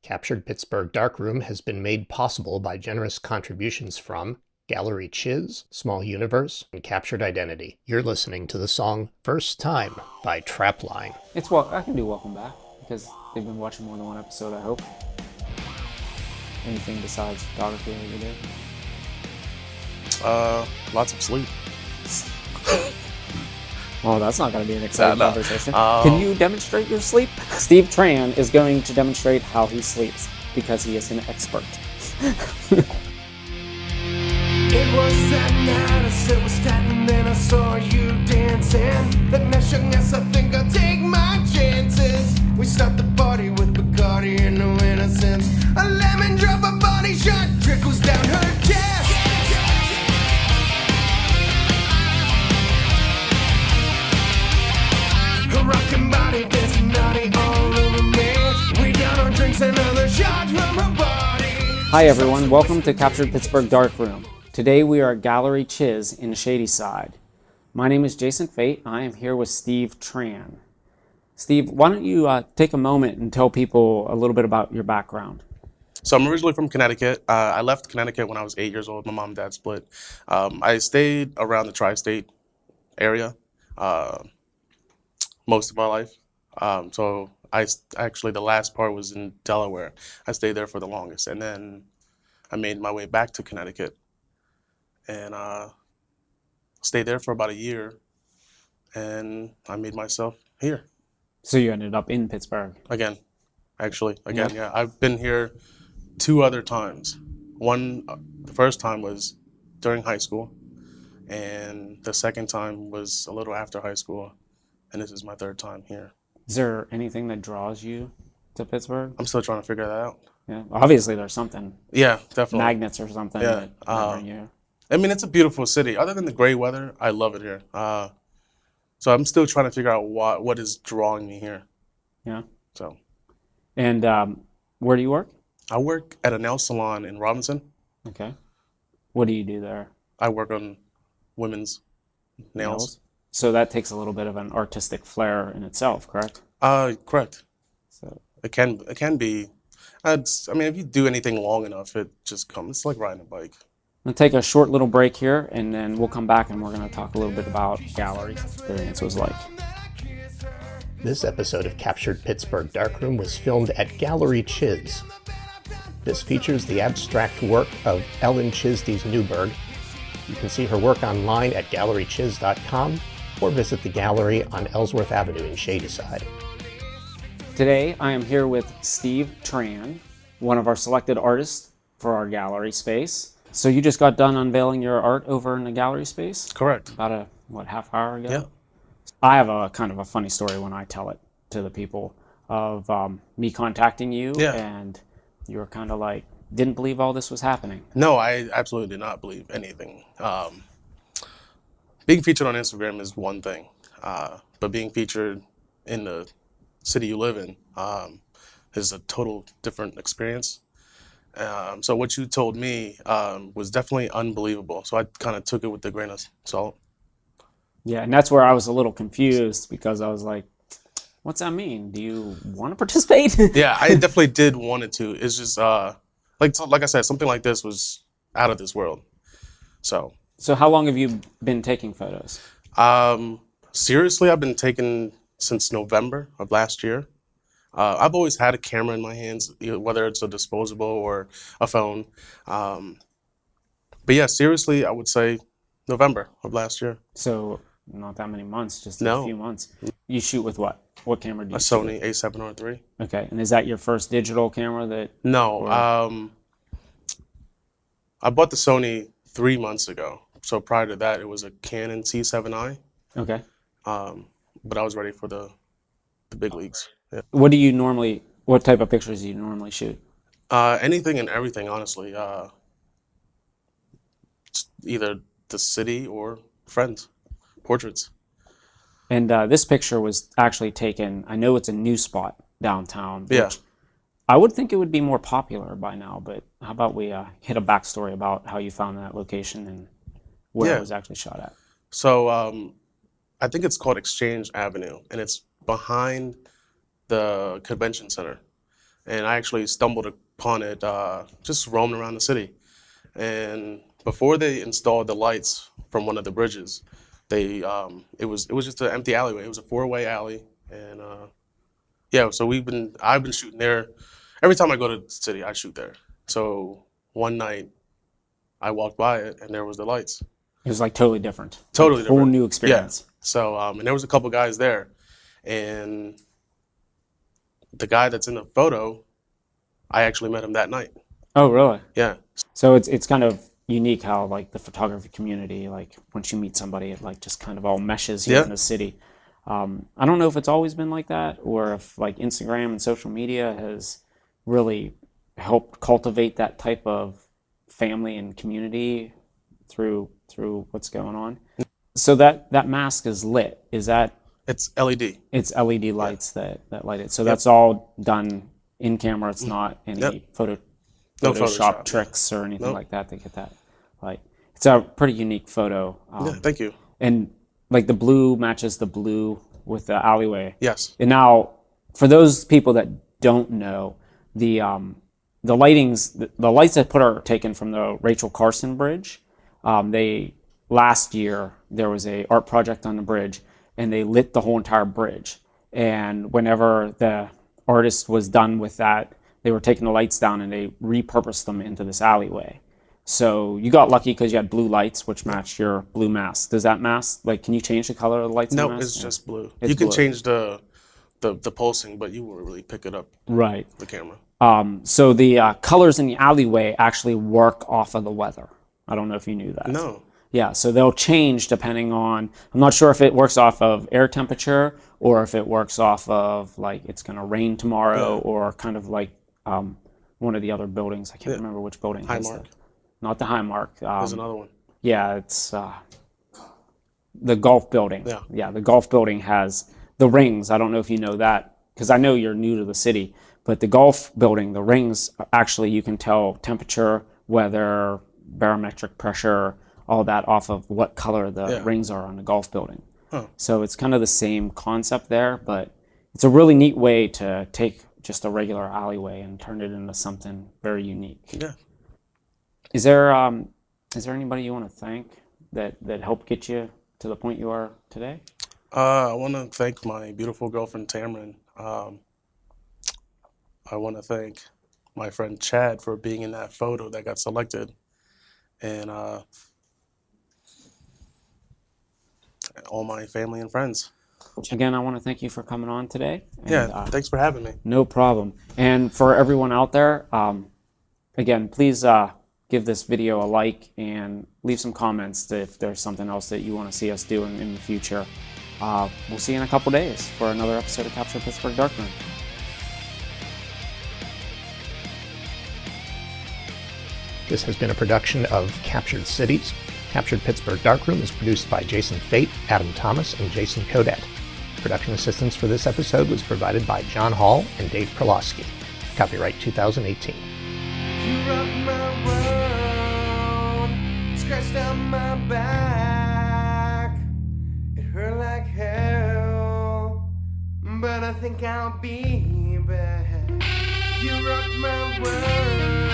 Captured Pittsburgh Darkroom has been made possible by generous contributions from GalleriE Chiz, Small Universe, and Captured Identity. You're listening to the song First Time by Trapline. I can do Welcome Back, because they've been watching more than one episode, I hope. Anything besides photography over there? Lots of sleep. Well, that's not going to be an exciting conversation. Can you demonstrate your sleep? Steve Tran is going to demonstrate how he sleeps, because he is an expert. It was that night I said was tight and then I saw you dancing. That night young ass, I think I'll take my chances. We start the party with Bacardi and no innocence. A lemon drop, a body shot trickles down her chest. Her rockin' body dancing naughty all over me. We down on drinks and other shots from her body. Hi everyone, welcome to Captured Pittsburgh Darkroom. Today we are at GalleriE Chiz in Shadyside. My name is Jason Fait. I am here with Steve Tran. Steve, why don't you take a moment and tell people a little bit about your background? So I'm originally from Connecticut. I left Connecticut when I was 8 years old. My mom and dad split. I stayed around the tri-state area most of my life. So actually the last part was in Delaware. I stayed there for the longest, and then I made my way back to Connecticut and stayed there for about a year, and I made myself here. So you ended up in Pittsburgh? Again. Yeah. I've been here 2 other times. The first time was during high school, and the second time was a little after high school, and this is my 3rd time here. Is there anything that draws you to Pittsburgh? I'm still trying to figure that out. Yeah, obviously there's something. Yeah, definitely. Magnets or something. Yeah. That bring you. I mean, it's a beautiful city. Other than the gray weather, I love it here. So I'm still trying to figure out what is drawing me here. Yeah. So. And where do you work? I work at a nail salon in Robinson. Okay. What do you do there? I work on women's nails. So that takes a little bit of an artistic flair in itself, correct? Correct. So it can be. I mean, if you do anything long enough, it just comes. It's like riding a bike. We'll take a short little break here, and then we'll come back and we're going to talk a little bit about GalleriE experience was like. This episode of Captured Pittsburgh Darkroom was filmed at GalleriE Chiz. This features the abstract work of Ellen Chisdes Newberg. You can see her work online at galleriechiz.com or visit the gallery on Ellsworth Avenue in Shadyside. Today I am here with Steve Tran, one of our selected artists for our gallery space. So you just got done unveiling your art over in the gallery space? Correct. About half hour ago? Yeah. I have a kind of a funny story when I tell it to the people of me contacting you, and you were kind of like, didn't believe all this was happening. No, I absolutely did not believe anything. Being featured on Instagram is one thing, but being featured in the city you live in is a total different experience. So what you told me was definitely unbelievable. So I kind of took it with a grain of salt. Yeah, and that's where I was a little confused, because I was like, what's that mean? Do you want to participate? Yeah, I definitely did want it to. It's just, like I said, something like this was out of this world. So how long have you been taking photos? Seriously, I've been taking since November of last year. I've always had a camera in my hands, whether it's a disposable or a phone. But yeah, seriously, I would say November of last year. So not that many months, just No. a few months. You shoot with what? What camera do you A shoot Sony A7R3. Okay, and is that your first digital camera that? No, I bought the Sony 3 months ago. So prior to that, it was a Canon C7i. Okay. But I was ready for the big leagues. Yeah. What type of pictures do you normally shoot? Anything and everything, honestly. Either the city or friends, portraits. And this picture was actually taken, I know it's a new spot downtown. Yeah. I would think it would be more popular by now, but how about we hit a backstory about how you found that location and where it was actually shot at? So I think it's called Exchange Avenue, and it's behind the convention center. and I actually stumbled upon it just roaming around the city. And before they installed the lights from one of the bridges, it was just an empty alleyway. It was a 4-way alley, and yeah. So I've been shooting there. Every time I go to the city, I shoot there. So one night, I walked by it, and there was the lights. It was like totally different. Totally different. Whole different. new experience. Yeah. So and there was a couple guys there, and the guy that's in the photo, I actually met him that night. Oh, really? Yeah. So it's kind of unique how like the photography community, like once you meet somebody, it like just kind of all meshes here in the city. I don't know if it's always been like that, or if like Instagram and social media has really helped cultivate that type of family and community through what's going on. So that mask is lit. Is that? It's LED. It's LED lights that light it. So that's all done in camera. It's not any Photoshop tricks or anything like that to get that light. It's a pretty unique photo. Yeah, thank you. And like the blue matches the blue with the alleyway. Yes. And now, for those people that don't know, the lights that are taken from the Rachel Carson Bridge. Last year there was a art project on the bridge, and they lit the whole entire bridge. And whenever the artist was done with that, they were taking the lights down and they repurposed them into this alleyway. So you got lucky because you had blue lights, which matched your blue mask. Does that mask, like, can you change the color of the lights? No, it's just blue. It's you can blue. change the pulsing, but you won't really pick it up. Right. The camera. So the colors in the alleyway actually work off of the weather. I don't know if you knew that. No. Yeah, so they'll change depending on, I'm not sure if it works off of air temperature or if it works off of like it's going to rain tomorrow or kind of like one of the other buildings. I can't remember which building. Highmark. Not the Highmark. There's another one. Yeah, it's the golf building. Yeah, the golf building has the rings. I don't know if you know that because I know you're new to the city, but the golf building, the rings, actually you can tell temperature, weather, barometric pressure, all that off of what color the rings are on the golf building. Huh. So it's kind of the same concept there, but it's a really neat way to take just a regular alleyway and turn it into something very unique. Yeah. Is there anybody you want to thank that helped get you to the point you are today? I want to thank my beautiful girlfriend Tran. I want to thank my friend Chad for being in that photo that got selected, and all my family and friends. Again, I want to thank you for coming on today. And, thanks for having me. No problem. And for everyone out there, again, please give this video a like and leave some comments if there's something else that you want to see us do in the future. We'll see you in a couple days for another episode of Captured Pittsburgh Darkroom. This has been a production of Captured Cities. Captured Pittsburgh Darkroom is produced by Jason Fait, Adam Thomas, and Jason Kodat. Production assistance for this episode was provided by John Hall and Dave Perlowski. Copyright 2018. You rock my world, scratched down my back. It hurt like hell, but I think I'll be back. You rock my world.